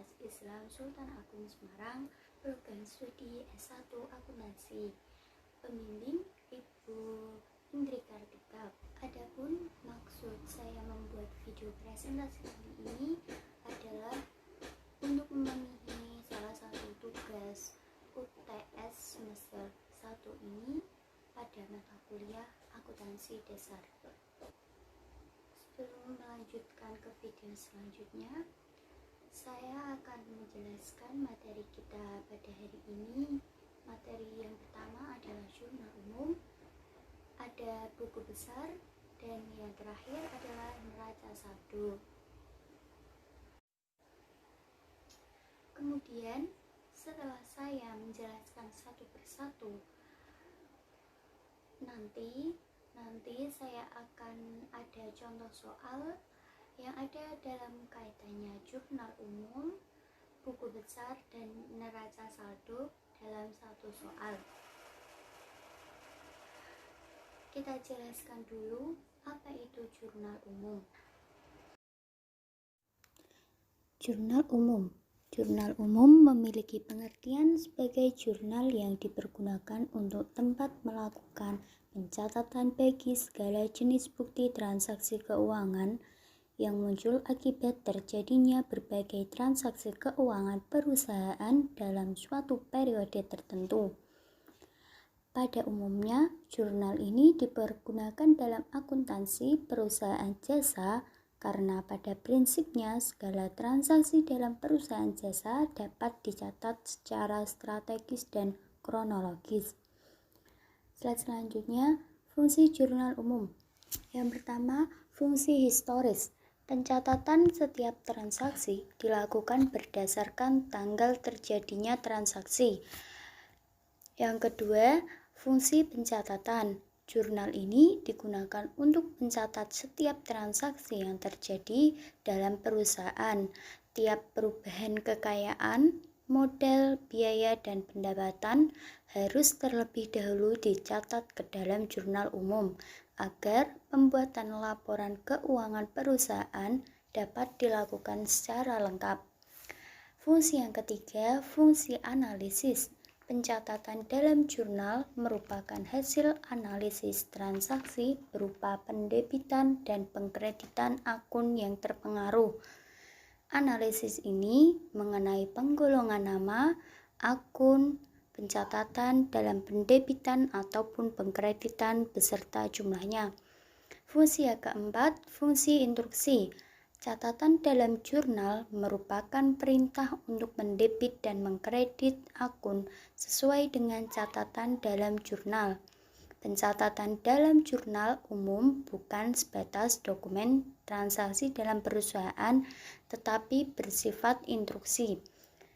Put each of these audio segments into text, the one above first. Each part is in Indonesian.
Universitas Islam Sultan Agung Semarang, program studi S1 Akuntansi. Pembimbing Ibu Indri Kartika. Adapun maksud saya membuat video presentasi kali ini adalah untuk memenuhi salah satu tugas UTS semester 1 ini pada mata kuliah akuntansi dasar. Sebelum melanjutkan ke video selanjutnya, saya akan menjelaskan materi kita pada hari ini. Materi yang pertama adalah jurnal umum, ada buku besar, dan yang terakhir adalah neraca saldo. Kemudian, setelah saya menjelaskan satu persatu, nanti saya akan ada contoh soal yang ada dalam kaitannya jurnal umum, buku besar, dan neraca saldo dalam satu soal. Kita jelaskan dulu apa itu jurnal umum. Jurnal umum. Jurnal umum memiliki pengertian sebagai jurnal yang dipergunakan untuk tempat melakukan pencatatan bagi segala jenis bukti transaksi keuangan yang muncul akibat terjadinya berbagai transaksi keuangan perusahaan dalam suatu periode tertentu. Pada umumnya, jurnal ini dipergunakan dalam akuntansi perusahaan jasa karena pada prinsipnya segala transaksi dalam perusahaan jasa dapat dicatat secara strategis dan kronologis. Slide selanjutnya, fungsi jurnal umum. Yang pertama, fungsi historis. Pencatatan setiap transaksi dilakukan berdasarkan tanggal terjadinya transaksi. Yang kedua, fungsi pencatatan. Jurnal ini digunakan untuk mencatat setiap transaksi yang terjadi dalam perusahaan. Tiap perubahan kekayaan, modal, biaya, dan pendapatan harus terlebih dahulu dicatat ke dalam jurnal umum agar pembuatan laporan keuangan perusahaan dapat dilakukan secara lengkap. Fungsi yang ketiga, fungsi analisis. Pencatatan dalam jurnal merupakan hasil analisis transaksi berupa pendebitan dan pengkreditan akun yang terpengaruh. Analisis ini mengenai penggolongan nama, akun, pencatatan dalam pendebitan ataupun pengkreditan beserta jumlahnya. Fungsi yang keempat, fungsi instruksi. Catatan dalam jurnal merupakan perintah untuk mendebit dan mengkredit akun sesuai dengan catatan dalam jurnal. Pencatatan dalam jurnal umum bukan sebatas dokumen transaksi dalam perusahaan, tetapi bersifat instruksi.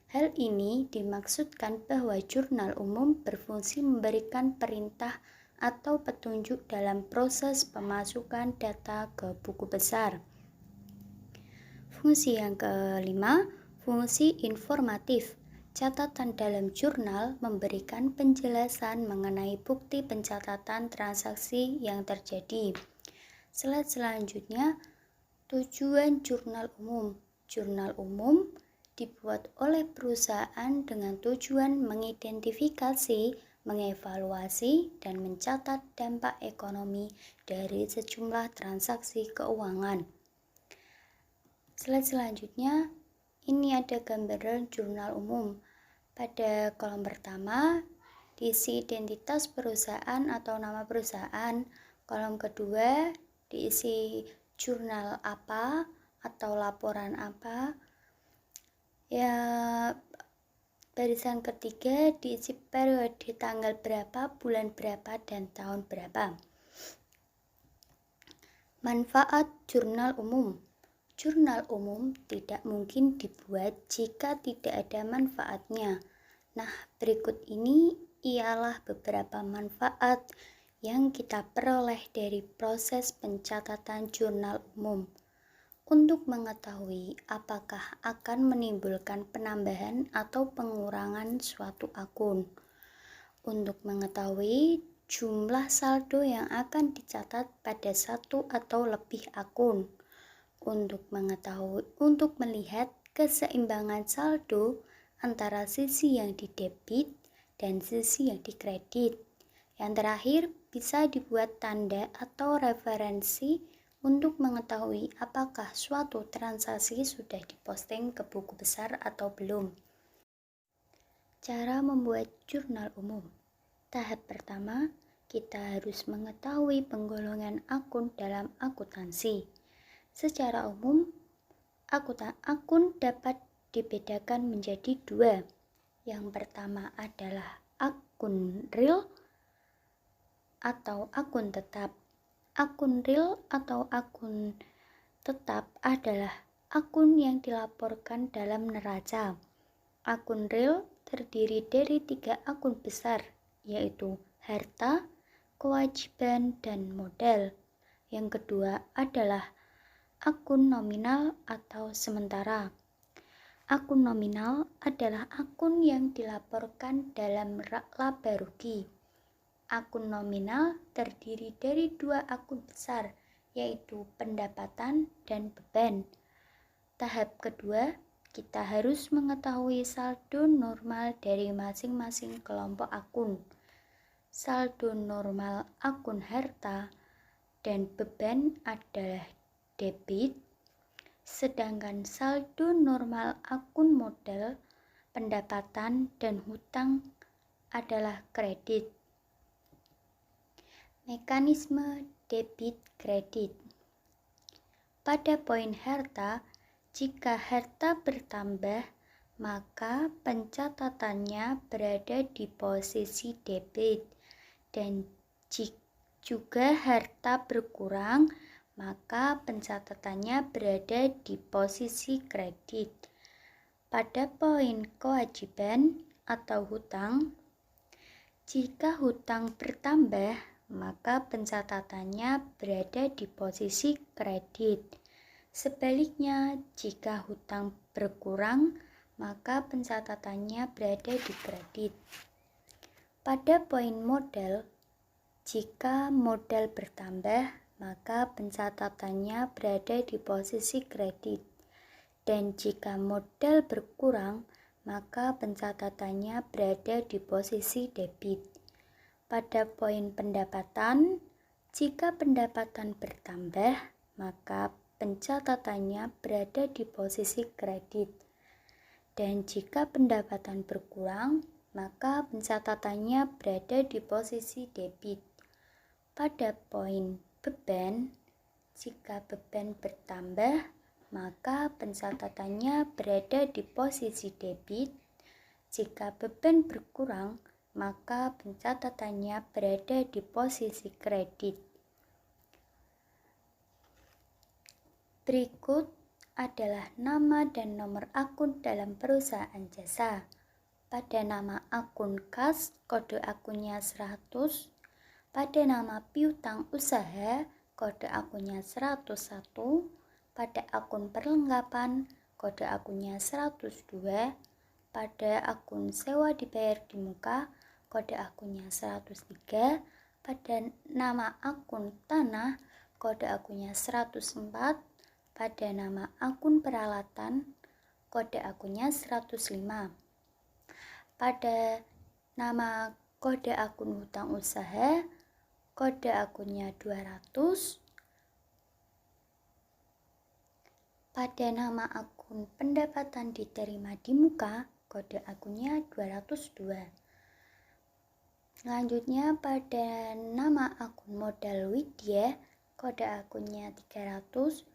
Hal ini dimaksudkan bahwa jurnal umum berfungsi memberikan perintah atau petunjuk dalam proses pemasukan data ke buku besar. Fungsi yang kelima, fungsi informatif. Catatan dalam jurnal memberikan penjelasan mengenai bukti pencatatan transaksi yang terjadi. Slide selanjutnya, tujuan jurnal umum. Jurnal umum dibuat oleh perusahaan dengan tujuan mengidentifikasi, mengevaluasi, dan mencatat dampak ekonomi dari sejumlah transaksi keuangan. Slide selanjutnya, ini ada gambaran jurnal umum. Pada kolom pertama, diisi identitas perusahaan atau nama perusahaan. Kolom kedua, diisi jurnal apa atau laporan apa. Ya, barisan ketiga diisi periode tanggal berapa, bulan berapa, dan tahun berapa. Manfaat jurnal umum. Jurnal umum tidak mungkin dibuat jika tidak ada manfaatnya. Nah, berikut ini ialah beberapa manfaat yang kita peroleh dari proses pencatatan jurnal umum. Untuk mengetahui apakah akan menimbulkan penambahan atau pengurangan suatu akun. Untuk mengetahui jumlah saldo yang akan dicatat pada satu atau lebih akun. Untuk melihat keseimbangan saldo antara sisi yang didebit dan sisi yang dikredit. Yang terakhir, bisa dibuat tanda atau referensi untuk mengetahui apakah suatu transaksi sudah diposting ke buku besar atau belum. Cara membuat jurnal umum. Tahap pertama, kita harus mengetahui penggolongan akun dalam akuntansi. Secara umum, akun dapat dibedakan menjadi dua. Yang pertama adalah akun real atau akun tetap. Akun real atau akun tetap adalah akun yang dilaporkan dalam neraca. Akun real terdiri dari 3 akun besar, yaitu harta, kewajiban, dan modal. Yang kedua adalah akun nominal atau sementara. Akun nominal adalah akun yang dilaporkan dalam laba rugi. Akun nominal terdiri dari 2 akun besar, yaitu pendapatan dan beban. Tahap kedua, kita harus mengetahui saldo normal dari masing-masing kelompok akun. Saldo normal akun harta dan beban adalah debit, sedangkan saldo normal akun modal, pendapatan, dan hutang adalah kredit. Mekanisme debit kredit. Pada poin harta, jika harta bertambah, maka pencatatannya berada di posisi debit, dan juga harta berkurang, maka pencatatannya berada di posisi kredit. Pada poin kewajiban atau hutang, jika hutang bertambah, maka pencatatannya berada di posisi kredit. Sebaliknya, jika hutang berkurang, maka pencatatannya berada di kredit. Pada poin modal, jika modal bertambah, maka pencatatannya berada di posisi kredit. Dan jika modal berkurang, maka pencatatannya berada di posisi debit. Pada poin pendapatan, jika pendapatan bertambah, maka pencatatannya berada di posisi kredit. Dan jika pendapatan berkurang, maka pencatatannya berada di posisi debit. Pada poin beban, jika beban bertambah, maka pencatatannya berada di posisi debit. Jika beban berkurang, maka pencatatannya berada di posisi kredit. Berikut adalah nama dan nomor akun dalam perusahaan jasa. Pada nama akun kas, kode akunnya 100. Pada nama piutang usaha, kode akunnya 101. Pada akun perlengkapan, kode akunnya 102. Pada akun sewa dibayar di muka, kode akunnya 103. Pada nama akun tanah, kode akunnya 104. Pada nama akun peralatan, kode akunnya 105. Pada nama kode akun hutang usaha, kode akunnya 200. Pada nama akun pendapatan diterima di muka, kode akunnya 202. Selanjutnya pada nama akun modal Widya, kode akunnya 300.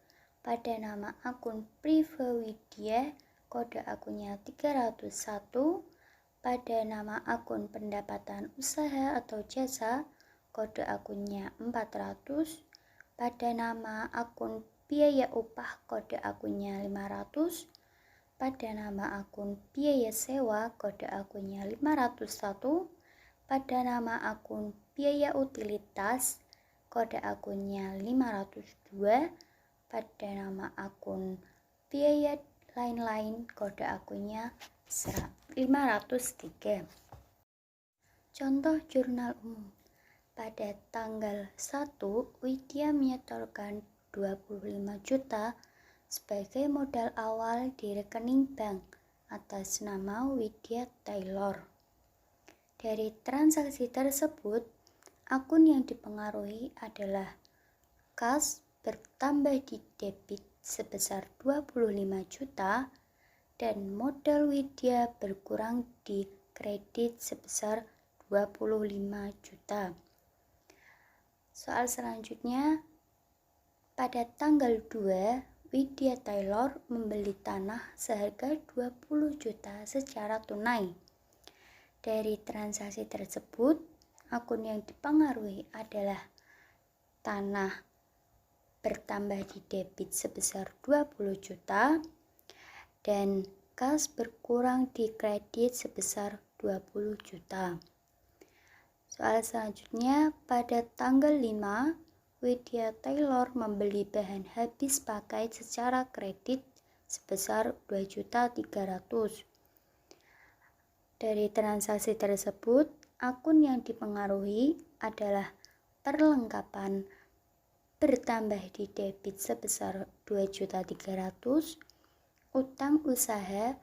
Pada nama akun Prive Widya, kode akunnya 301. Pada nama akun pendapatan usaha atau jasa, kode akunnya 400. Pada nama akun biaya upah, kode akunnya 500. Pada nama akun biaya sewa, kode akunnya 501. Pada nama akun biaya utilitas, kode akunnya 502. Pada nama akun biaya lain-lain, kode akunnya 503. Contoh jurnal umum. Pada tanggal 1, Widya menyetorkan 25 juta sebagai modal awal di rekening bank atas nama Widya Taylor. Dari transaksi tersebut, akun yang dipengaruhi adalah kas bertambah di debit sebesar 25 juta dan modal Widya berkurang di kredit sebesar 25 juta. Soal selanjutnya, pada tanggal 2, Widya Taylor membeli tanah seharga 20 juta secara tunai. Dari transaksi tersebut, akun yang dipengaruhi adalah tanah bertambah di debit sebesar 20 juta dan kas berkurang di kredit sebesar 20 juta. Soal selanjutnya, pada tanggal 5, Widya Taylor membeli bahan habis pakai secara kredit sebesar 2.300.000. Dari transaksi tersebut, akun yang dipengaruhi adalah perlengkapan bertambah di debit sebesar 2.300.000, utang usaha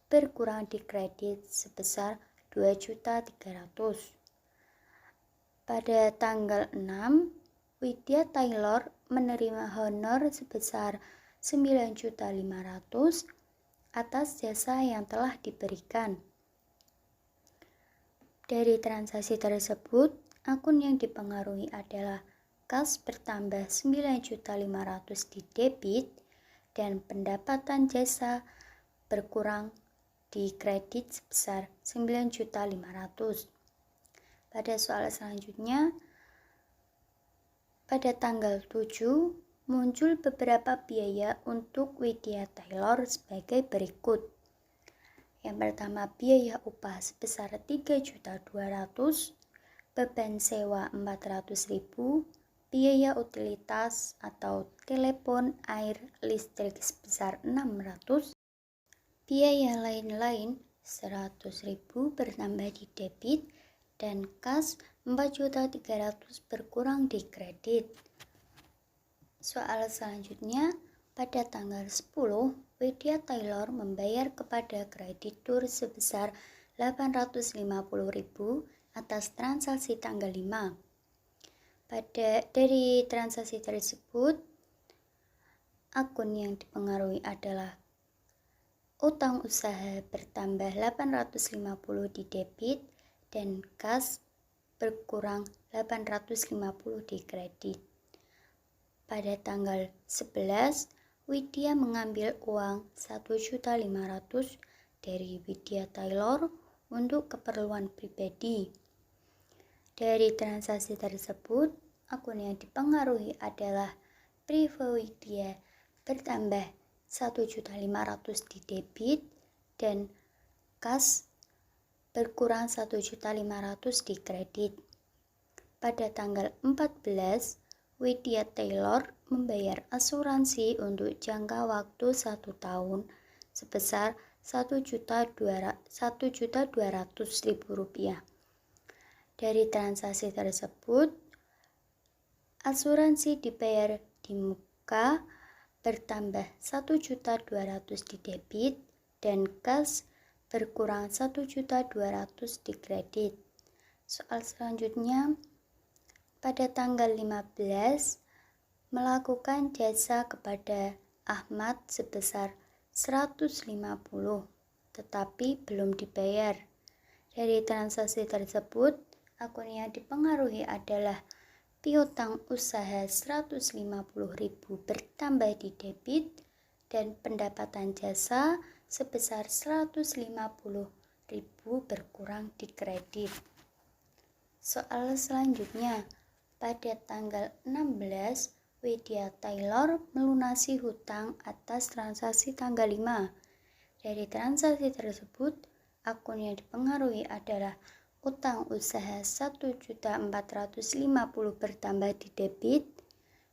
berkurang di kredit sebesar 2.300.000. Pada tanggal 6, Widya Taylor menerima honor sebesar 9.500.000 atas jasa yang telah diberikan. Dari transaksi tersebut, akun yang dipengaruhi adalah kas bertambah 9.500.000 di debit dan pendapatan jasa berkurang di kredit sebesar 9.500.000. Pada soal selanjutnya, pada tanggal 7, muncul beberapa biaya untuk Widya Taylor sebagai berikut. Yang pertama, biaya upah sebesar 3.200.000, beban sewa 400.000, biaya utilitas atau telepon, air, listrik sebesar 600, biaya lain-lain 100.000 bertambah di debit, dan kas 4.300.000 berkurang di kredit. Soal selanjutnya, pada tanggal 10, Widya Taylor membayar kepada kreditur sebesar 850.000 atas transaksi tanggal 5. Dari transaksi tersebut, akun yang dipengaruhi adalah utang usaha bertambah 850 di debit dan kas berkurang 850 di kredit. Pada tanggal 11, Widya mengambil uang 1.500.000 dari Widya Taylor untuk keperluan pribadi. Dari transaksi tersebut, akun yang dipengaruhi adalah Priva Widya bertambah 1.500.000 di debit dan kas berkurang 1.500.000 di kredit. Pada tanggal 14, Widya Taylor membayar asuransi untuk jangka waktu 1 tahun sebesar Rp1.200.000. Dari transaksi tersebut, asuransi dibayar di muka bertambah 1.200.000 di debit dan kas berkurang 1.200.000 di kredit. Soal selanjutnya, pada tanggal 15, melakukan jasa kepada Ahmad sebesar 150, tetapi belum dibayar. Dari transaksi tersebut, akun yang dipengaruhi adalah piutang usaha 150.000 bertambah di debit dan pendapatan jasa sebesar 150.000 berkurang di kredit. Soal selanjutnya, pada tanggal 16, Widya Taylor melunasi hutang atas transaksi tanggal 5. Dari transaksi tersebut, akun yang dipengaruhi adalah utang usaha 1.450.000 bertambah di debit,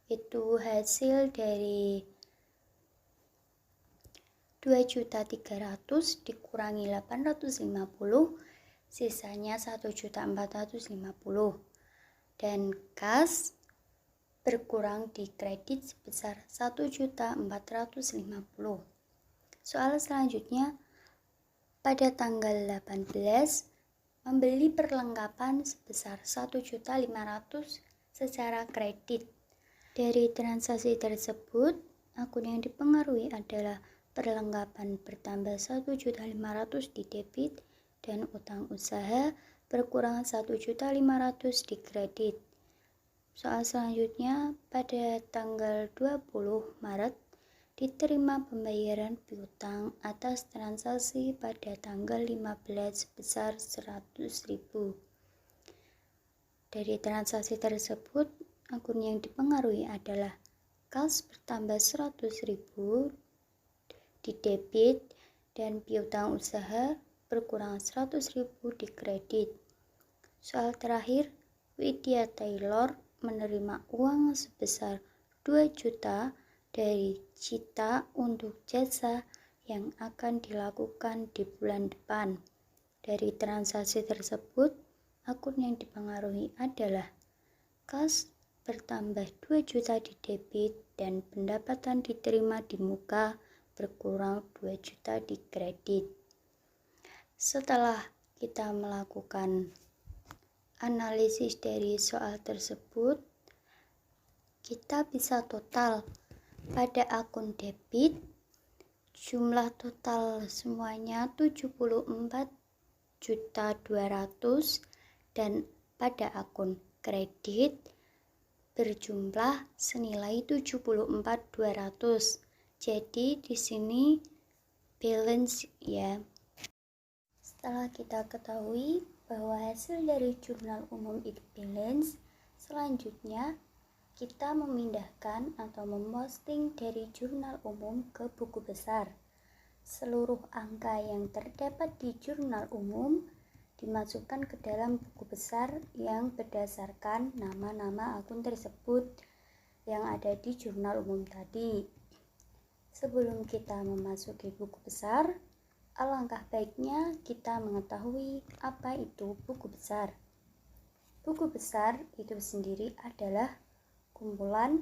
itu hasil dari 2.300.000 dikurangi 850, sisanya 1.450. Dan kas berkurang di kredit sebesar 1.450.000. Soal selanjutnya, pada tanggal 18 membeli perlengkapan sebesar 1.500.000 secara kredit. Dari transaksi tersebut, akun yang dipengaruhi adalah perlengkapan bertambah 1.500.000 di debit dan utang usaha berkurang 1.500.000 di kredit. Soal selanjutnya, pada tanggal 20 Maret diterima pembayaran piutang atas transaksi pada tanggal 15 sebesar 100.000. Dari transaksi tersebut, akun yang dipengaruhi adalah kas bertambah 100.000 di debit dan piutang usaha berkurang 100.000 di kredit. Soal terakhir, Widya Taylor menerima uang sebesar 2 juta dari Cita untuk jasa yang akan dilakukan di bulan depan. Dari transaksi tersebut, akun yang dipengaruhi adalah kas bertambah 2 juta di debit dan pendapatan diterima di muka berkurang 2 juta di kredit. Setelah kita melakukan analisis dari soal tersebut, kita bisa total pada akun debit jumlah total semuanya 74.200.000 dan pada akun kredit berjumlah senilai 74.200. Jadi di sini balance ya. Setelah kita ketahui bahwa hasil dari jurnal umum itu balance, selanjutnya kita memindahkan atau memposting dari jurnal umum ke buku besar. Seluruh angka yang terdapat di jurnal umum dimasukkan ke dalam buku besar yang berdasarkan nama-nama akun tersebut yang ada di jurnal umum tadi. Sebelum kita memasuki buku besar, alangkah baiknya kita mengetahui apa itu buku besar. Buku besar itu sendiri adalah kumpulan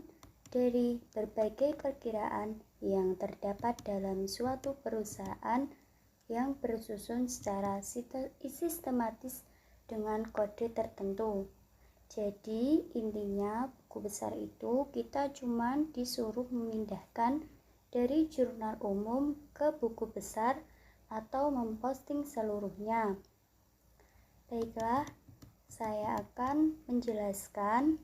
dari berbagai perkiraan yang terdapat dalam suatu perusahaan yang bersusun secara sistematis dengan kode tertentu. Jadi intinya buku besar itu kita cuma disuruh memindahkan dari jurnal umum ke buku besar atau memposting seluruhnya. Baiklah, saya akan menjelaskan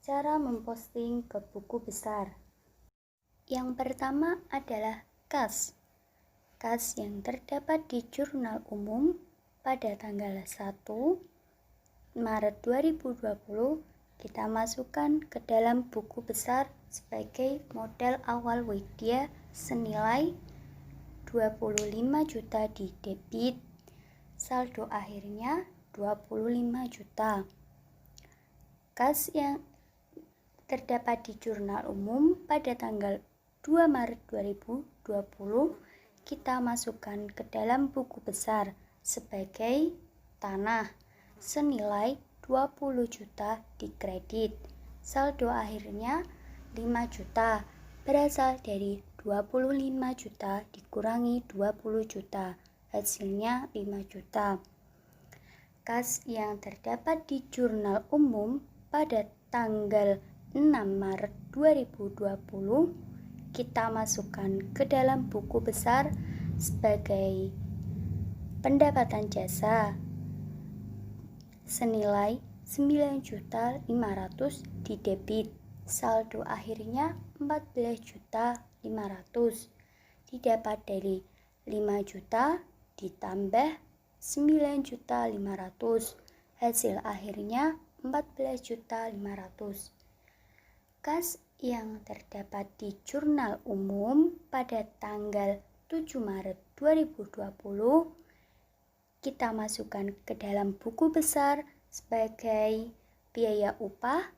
cara memposting ke buku besar. Yang pertama adalah kas. Kas yang terdapat di jurnal umum pada tanggal 1 Maret 2020 kita masukkan ke dalam buku besar sebagai modal awal Widya senilai 25 juta di debit, saldo akhirnya 25 juta. Kas yang terdapat di jurnal umum pada tanggal 2 Maret 2020 kita masukkan ke dalam buku besar sebagai tanah senilai 20 juta di kredit. Saldo akhirnya 5 juta berasal dari 25 juta dikurangi 20 juta, hasilnya 5 juta. Kas yang terdapat di jurnal umum pada tanggal 6 Maret 2020 kita masukkan ke dalam buku besar sebagai pendapatan jasa senilai 9.500.000 di debit. Saldo akhirnya 14.500.000 didapat dari 5 juta ditambah 9.500.000, hasil akhirnya 14.500.000. Kas yang terdapat di jurnal umum pada tanggal 7 Maret 2020 kita masukkan ke dalam buku besar sebagai biaya upah,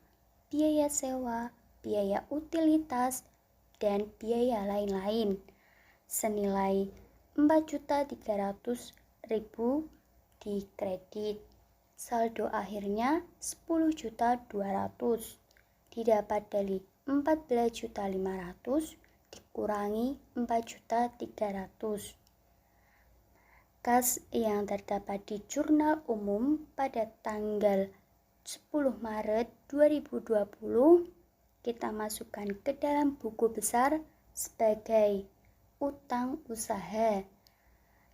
biaya sewa, biaya utilitas, dan biaya lain-lain senilai 4.300.000 di kredit. Saldo akhirnya 10.200.000 didapat dari 14.500 dikurangi 4.300. Kas yang terdapat di Jurnal Umum pada tanggal 10 Maret 2020 kita masukkan ke dalam buku besar sebagai utang usaha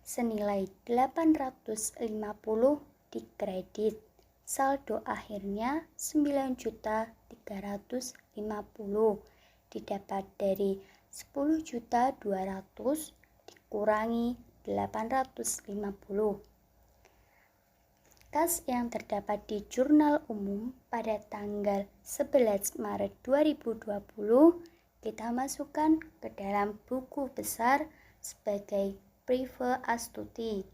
senilai 850 dikredit. Saldo akhirnya 9.350 didapat dari 10.200 dikurangi 850. Kas yang terdapat di Jurnal Umum pada tanggal 11 Maret 2020 kita masukkan ke dalam buku besar sebagai Prive Astuti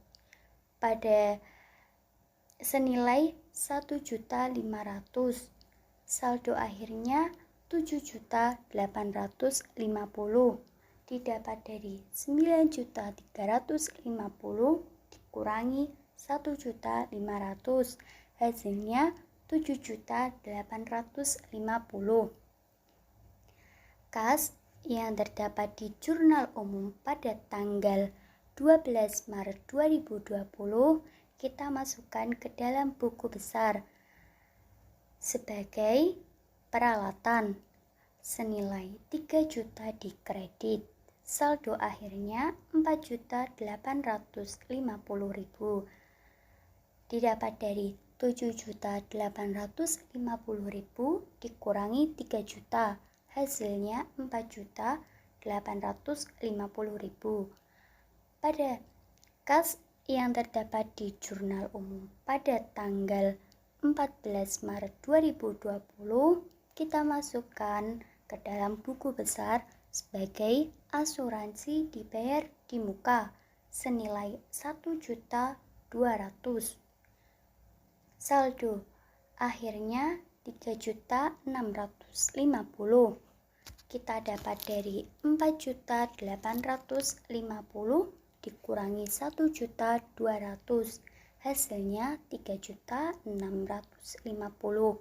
pada senilai 1.500. Saldo akhirnya 7.850 didapat dari 9.350 dikurangi 1.500, hasilnya 7.850. Kas yang terdapat di Jurnal Umum pada tanggal 12 Maret 2020 kita masukkan ke dalam buku besar sebagai peralatan senilai 3 juta dikredit. Saldo akhirnya 4.850.000 didapat dari 7.850.000 dikurangi 3 juta, hasilnya 4.850.000. Pada kas yang terdapat di Jurnal Umum pada tanggal 14 Maret 2020 kita masukkan ke dalam buku besar sebagai asuransi dibayar di muka senilai 1.200.000. Saldo akhirnya 3.650. Kita dapat dari 4.850 dikurangi 1.200, hasilnya 3.650.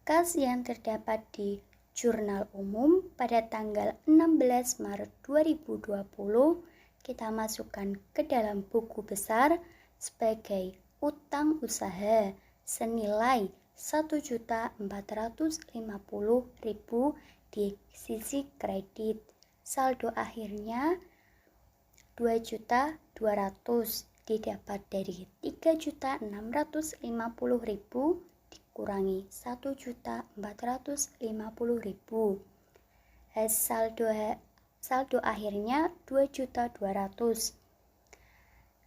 Kas yang terdapat di Jurnal Umum pada tanggal 16 Maret 2020 kita masukkan ke dalam buku besar sebagai utang usaha senilai 1.450.000 di sisi kredit. Saldo akhirnya 2.200 didapat dari 3.650.000 dikurangi 1.450.000. Saldo akhirnya 2.200.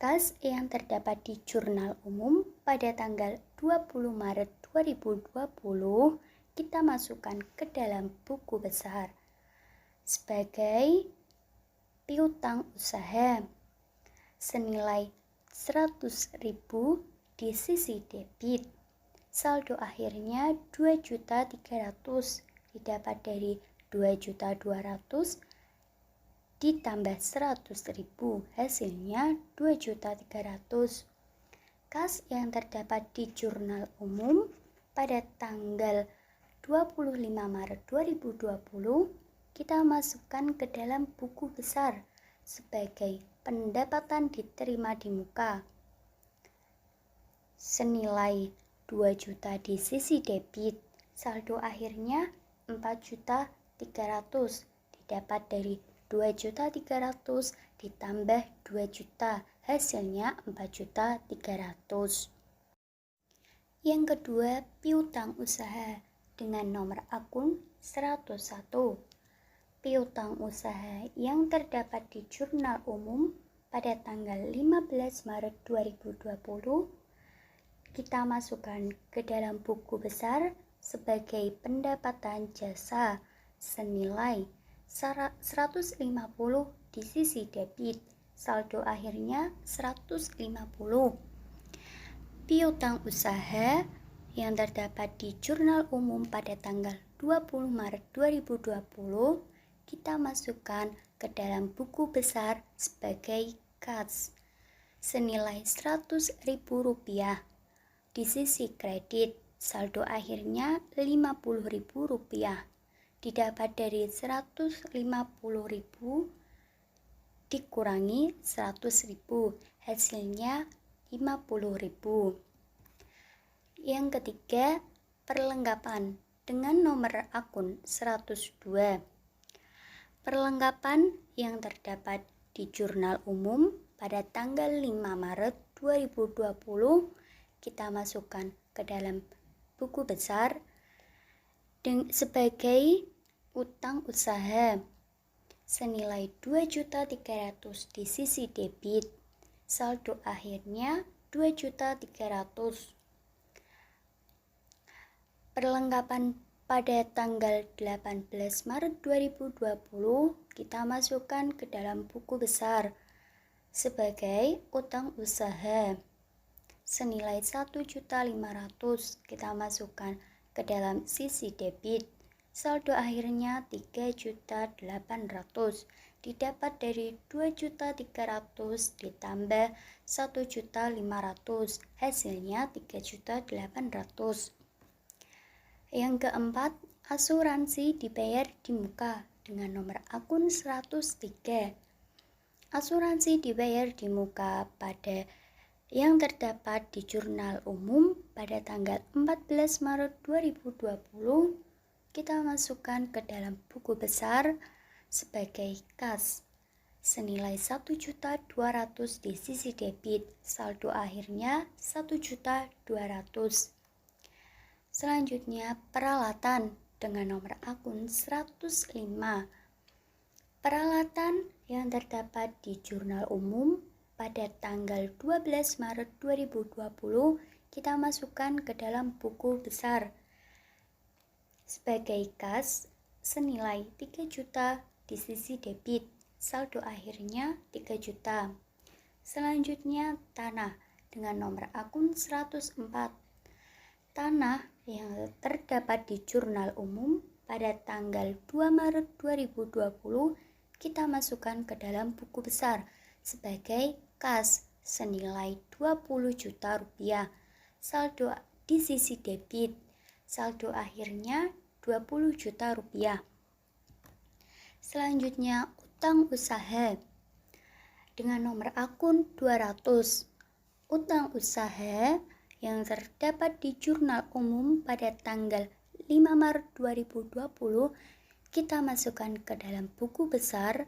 Kas yang terdapat di Jurnal Umum pada tanggal 20 Maret 2020 kita masukkan ke dalam buku besar sebagai piutang usaha senilai 100.000 di sisi debit. Saldo akhirnya 2.300 didapat dari 2.200 ditambah 100.000, hasilnya 2.300. Kas yang terdapat di Jurnal Umum pada tanggal 25 Maret 2020 kita masukkan ke dalam buku besar sebagai pendapatan diterima di muka senilai 2 juta di sisi debit. Saldo akhirnya 4.300 didapat dari 2.300 ditambah 2 juta, hasilnya 4.300. Yang kedua, piutang usaha dengan nomor akun 101. Piutang usaha yang terdapat di Jurnal Umum pada tanggal 15 Maret 2020 kita masukkan ke dalam buku besar sebagai pendapatan jasa senilai 150 di sisi debit. Saldo akhirnya 150. Piutang usaha yang terdapat di Jurnal Umum pada tanggal 20 Maret 2020 kita masukkan ke dalam buku besar sebagai kas senilai Rp100.000 di sisi kredit. saldo akhirnya Rp50.000. Didapat dari 150.000 dikurangi 100.000, hasilnya 50.000. Yang ketiga, perlengkapan dengan nomor akun 102. Perlengkapan yang terdapat di jurnal umum pada tanggal 5 Maret 2020 kita masukkan ke dalam buku besar sebagai utang usaha senilai 2.300.000 di sisi debit. Saldo akhirnya 2.300.000. Perlengkapan pada tanggal 18 Maret 2020 kita masukkan ke dalam buku besar sebagai utang usaha senilai 1.500.000 kita masukkan ke dalam sisi debit. Saldo akhirnya 3.800.000. Didapat dari 2.300.000 ditambah 1.500.000, hasilnya 3.800.000. Yang keempat, asuransi dibayar di muka dengan nomor akun 103. Asuransi dibayar di muka pada yang terdapat di jurnal umum pada tanggal 14 Maret 2020 kita masukkan ke dalam buku besar sebagai kas senilai 1.200.000 di sisi debit. Saldo akhirnya 1.200.000. Selanjutnya, peralatan dengan nomor akun 105. Peralatan yang terdapat di jurnal umum pada tanggal 12 Maret 2020 kita masukkan ke dalam buku besar sebagai kas senilai 3 juta di sisi debit. Saldo akhirnya 3 juta. Selanjutnya, tanah dengan nomor akun 104. Tanah yang terdapat di jurnal umum pada tanggal 2 Maret 2020 kita masukkan ke dalam buku besar sebagai kas senilai 20 juta rupiah. Saldo di sisi debit. Saldo akhirnya 20 juta rupiah. Selanjutnya, utang usaha dengan nomor akun 200. Utang usaha yang terdapat di jurnal umum pada tanggal 5 Maret 2020 kita masukkan ke dalam buku besar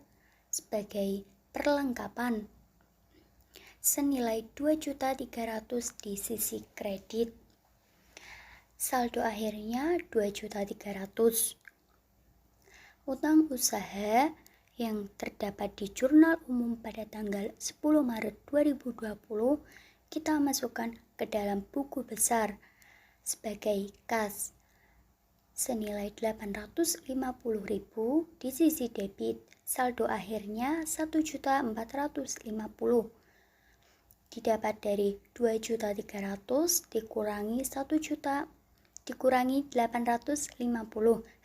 sebagai perlengkapan senilai 2.300.000 di sisi kredit. Saldo akhirnya 2.300.000. Utang usaha yang terdapat di jurnal umum pada tanggal 10 Maret 2020 kita masukkan ke dalam buku besar sebagai kas senilai 850.000 di sisi debit. Saldo akhirnya 1.450.000. Didapat dari 2.300.000 dikurangi 1 juta dikurangi 850,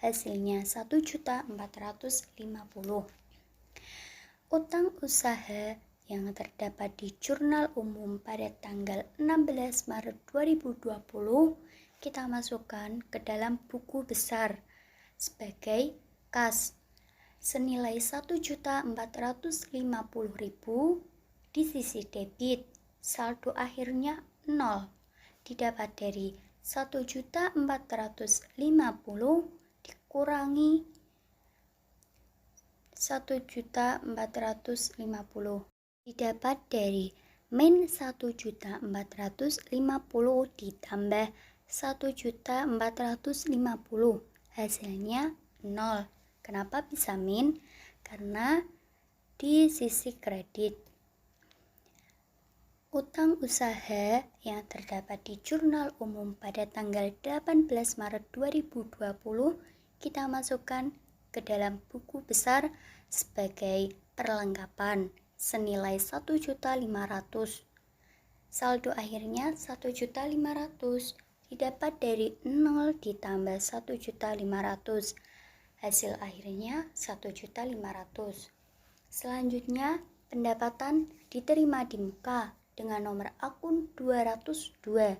hasilnya 1.450.000. Utang usaha yang terdapat di jurnal umum pada tanggal 16 Maret 2020 kita masukkan ke dalam buku besar sebagai kas senilai 1.450.000 di sisi debit. Saldo akhirnya 0. Didapat dari 1.450 dikurangi 1.450 didapat dari min 1.450 ditambah 1.450, hasilnya 0. Kenapa bisa min? Karena di sisi kredit. Utang usaha yang terdapat di jurnal umum pada tanggal 18 Maret 2020 kita masukkan ke dalam buku besar sebagai perlengkapan senilai 1.500.000. Saldo akhirnya 1.500.000 didapat dari 0 ditambah 1.500.000. Hasil akhirnya 1.500.000. Selanjutnya, pendapatan diterima di muka dengan nomor akun 202.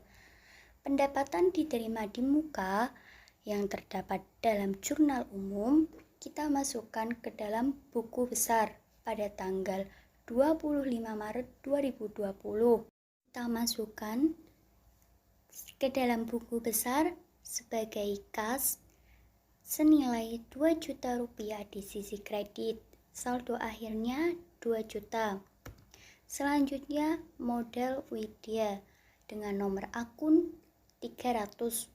Pendapatan diterima di muka yang terdapat dalam jurnal umum kita masukkan ke dalam buku besar pada tanggal 25 Maret 2020. Kita masukkan ke dalam buku besar sebagai kas senilai 2 juta rupiah di sisi kredit. Saldo akhirnya 2 juta. Selanjutnya modal Widya dengan nomor akun 300.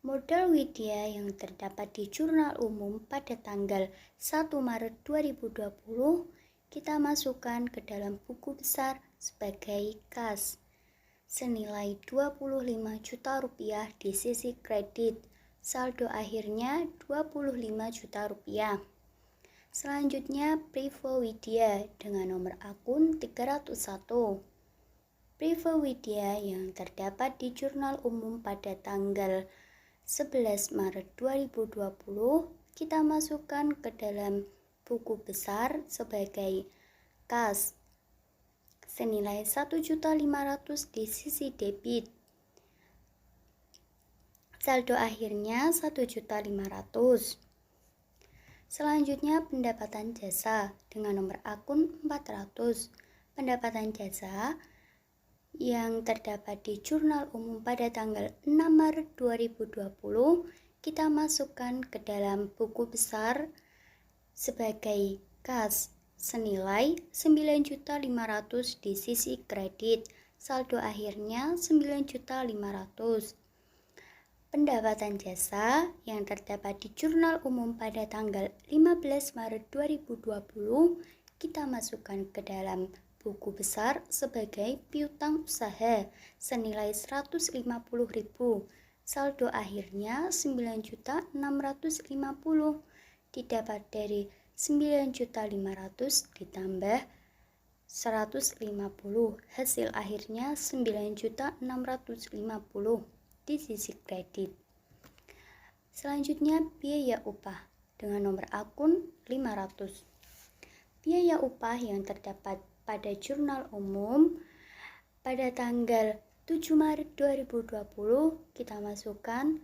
Modal Widya yang terdapat di jurnal umum pada tanggal 1 Maret 2020 kita masukkan ke dalam buku besar sebagai kas senilai 25 juta rupiah di sisi kredit. Saldo akhirnya 25 juta rupiah. Selanjutnya Privo Widya dengan nomor akun 301. Privo Widya yang terdapat di jurnal umum pada tanggal 11 Maret 2020 kita masukkan ke dalam buku besar sebagai kas senilai 1.500.000 di sisi debit. Saldo akhirnya 1.500.000. Selanjutnya pendapatan jasa dengan nomor akun 400. Pendapatan jasa yang terdapat di jurnal umum pada tanggal 6 Maret 2020 kita masukkan ke dalam buku besar sebagai kas senilai 9.500.000 di sisi kredit. Saldo akhirnya 9.500.000. Pendapatan jasa yang terdapat di jurnal umum pada tanggal 15 Maret 2020 kita masukkan ke dalam buku besar sebagai piutang usaha senilai 150.000. Saldo akhirnya 9.650. Didapat dari 9.500 ditambah 150. Hasil akhirnya 9.650 di sisi kredit. Selanjutnya biaya upah dengan nomor akun 500. Biaya upah yang terdapat pada jurnal umum pada tanggal 7 Maret 2020 kita masukkan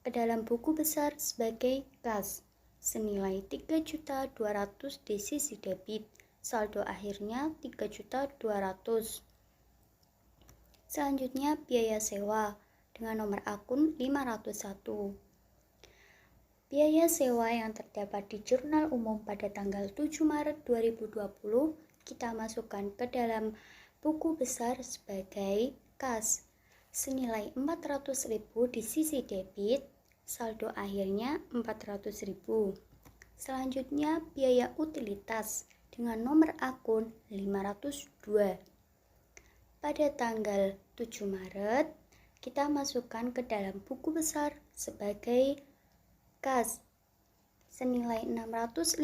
ke dalam buku besar sebagai kas senilai 3.200.000 di sisi debit. Saldo akhirnya 3.200.000. Selanjutnya biaya sewa dengan nomor akun 501. Biaya sewa yang terdapat di jurnal umum pada tanggal 7 Maret 2020 kita masukkan ke dalam buku besar sebagai kas senilai 400.000 di sisi debit. Saldo akhirnya 400.000. Selanjutnya biaya utilitas dengan nomor akun 502. Pada tanggal 7 Maret, kita masukkan ke dalam buku besar sebagai kas senilai 650.000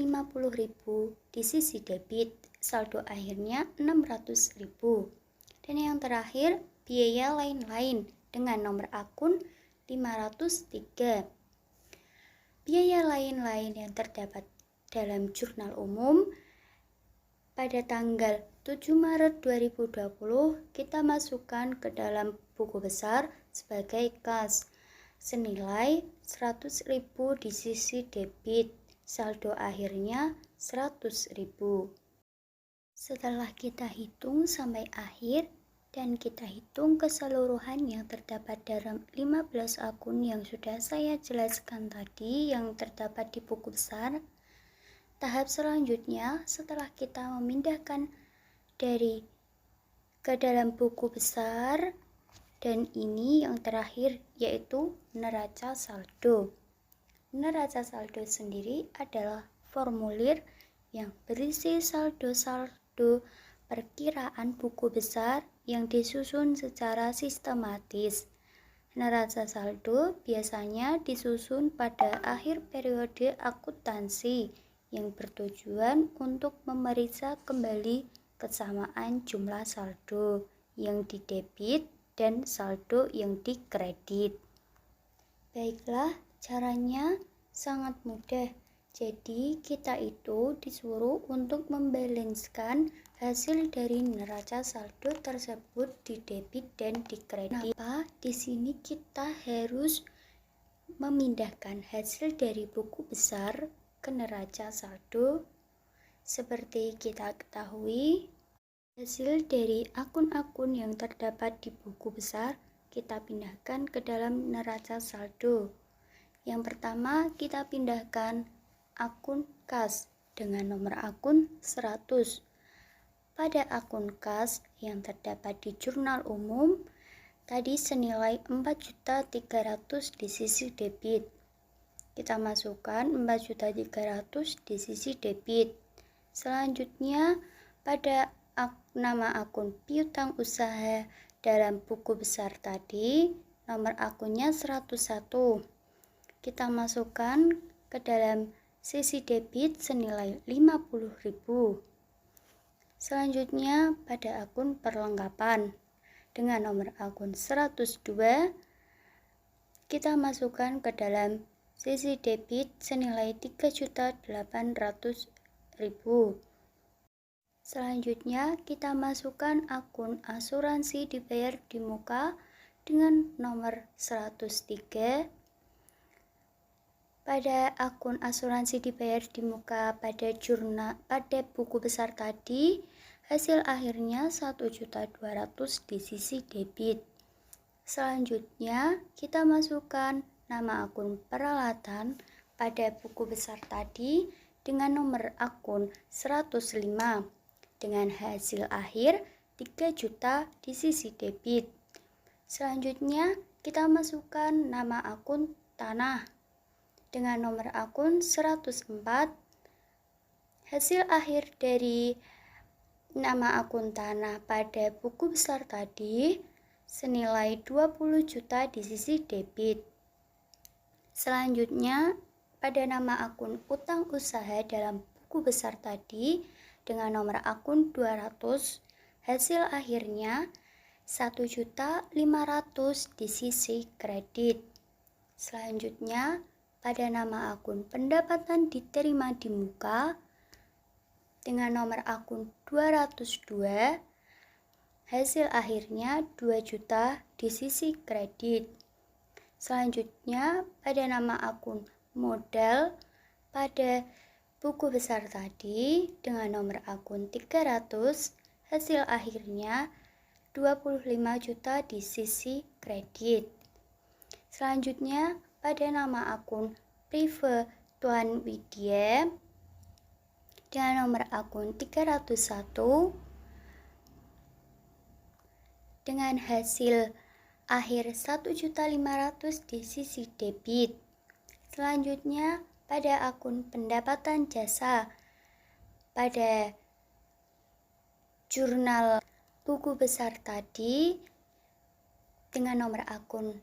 di sisi debit. Saldo akhirnya 600.000. Dan yang terakhir, biaya lain-lain dengan nomor akun 503. Biaya lain-lain yang terdapat dalam jurnal umum pada tanggal 7 Maret 2020 kita masukkan ke dalam buku besar sebagai kas senilai 100.000 di sisi debit. Saldo akhirnya 100.000. Setelah kita hitung sampai akhir dan kita hitung keseluruhan yang terdapat dalam 15 akun yang sudah saya jelaskan tadi yang terdapat di buku besar, tahap selanjutnya setelah kita memindahkan dari ke dalam buku besar dan ini yang terakhir yaitu neraca saldo. Neraca saldo sendiri adalah formulir yang berisi saldo-saldo perkiraan buku besar yang disusun secara sistematis. Neraca saldo biasanya disusun pada akhir periode akuntansi yang bertujuan untuk memeriksa kembali kesamaan jumlah saldo yang didebit dan saldo yang dikredit. Baiklah, caranya sangat mudah. Jadi kita itu disuruh untuk membalanskan hasil dari neraca saldo tersebut di debit dan di kredit. Kenapa di sini kita harus memindahkan hasil dari buku besar ke neraca saldo? Seperti kita ketahui, hasil dari akun-akun yang terdapat di buku besar kita pindahkan ke dalam neraca saldo. Yang pertama, kita pindahkan akun kas dengan nomor akun 100. Pada akun kas yang terdapat di jurnal umum, tadi senilai 4.300.000 di sisi debit. Kita masukkan 4.300.000 di sisi debit. Selanjutnya, pada nama akun piutang usaha dalam buku besar tadi, nomor akunnya 101. Kita masukkan ke dalam sisi debit senilai 50.000. Selanjutnya, pada akun perlengkapan dengan nomor akun 102, kita masukkan ke dalam sisi debit senilai 3.800.000. Selanjutnya, kita masukkan akun asuransi dibayar di muka dengan nomor 103. Pada akun asuransi dibayar di muka pada buku besar tadi, hasil akhirnya 1.200.000 di sisi debit. Selanjutnya, kita masukkan nama akun peralatan pada buku besar tadi dengan nomor akun 105 dengan hasil akhir 3 juta di sisi debit. Selanjutnya, kita masukkan nama akun tanah dengan nomor akun 104. Hasil akhir dari nama akun tanah pada buku besar tadi senilai 20 juta di sisi debit. Selanjutnya, pada nama akun utang usaha dalam buku besar tadi dengan nomor akun 200, hasil akhirnya 1.500.000 di sisi kredit. Selanjutnya, pada nama akun pendapatan diterima di muka dengan nomor akun 202, hasil akhirnya 2 juta di sisi kredit. Selanjutnya, pada nama akun modal pada buku besar tadi dengan nomor akun 300, hasil akhirnya 25 juta di sisi kredit. Selanjutnya, pada nama akun Prive Tuan Widya dengan nomor akun 301 dengan hasil akhir 1.500.000 di sisi debit. Selanjutnya, pada akun pendapatan jasa pada jurnal buku besar tadi dengan nomor akun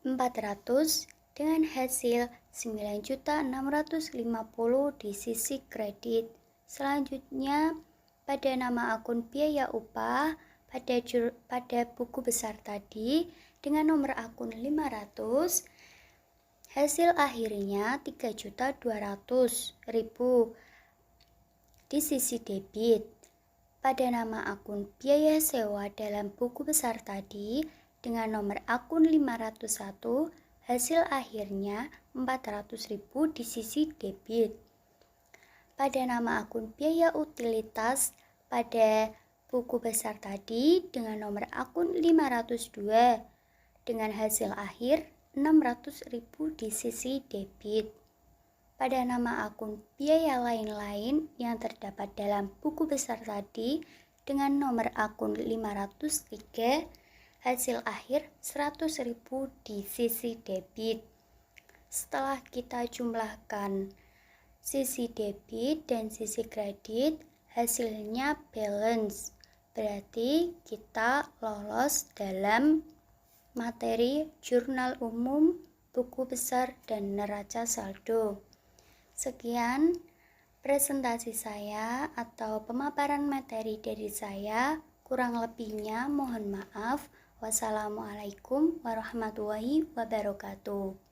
400 dengan hasil 9.650.000 di sisi kredit. Selanjutnya, pada nama akun biaya upah pada buku besar tadi dengan nomor akun 500, hasil akhirnya 3.200.000 di sisi debit. Pada nama akun biaya sewa dalam buku besar tadi dengan nomor akun 501, hasil akhirnya 400.000 di sisi debit. Pada nama akun biaya utilitas pada buku besar tadi dengan nomor akun 502 dengan hasil akhir 600.000 di sisi debit. Pada nama akun biaya lain-lain yang terdapat dalam buku besar tadi dengan nomor akun 503, hasil akhir 100.000 di sisi debit. Setelah kita jumlahkan sisi debit dan sisi kredit, hasilnya balance. Berarti kita lolos dalam materi jurnal umum, buku besar, dan neraca saldo. Sekian presentasi saya atau pemaparan materi dari saya. Kurang lebihnya mohon maaf. Wassalamualaikum warahmatullahi wabarakatuh.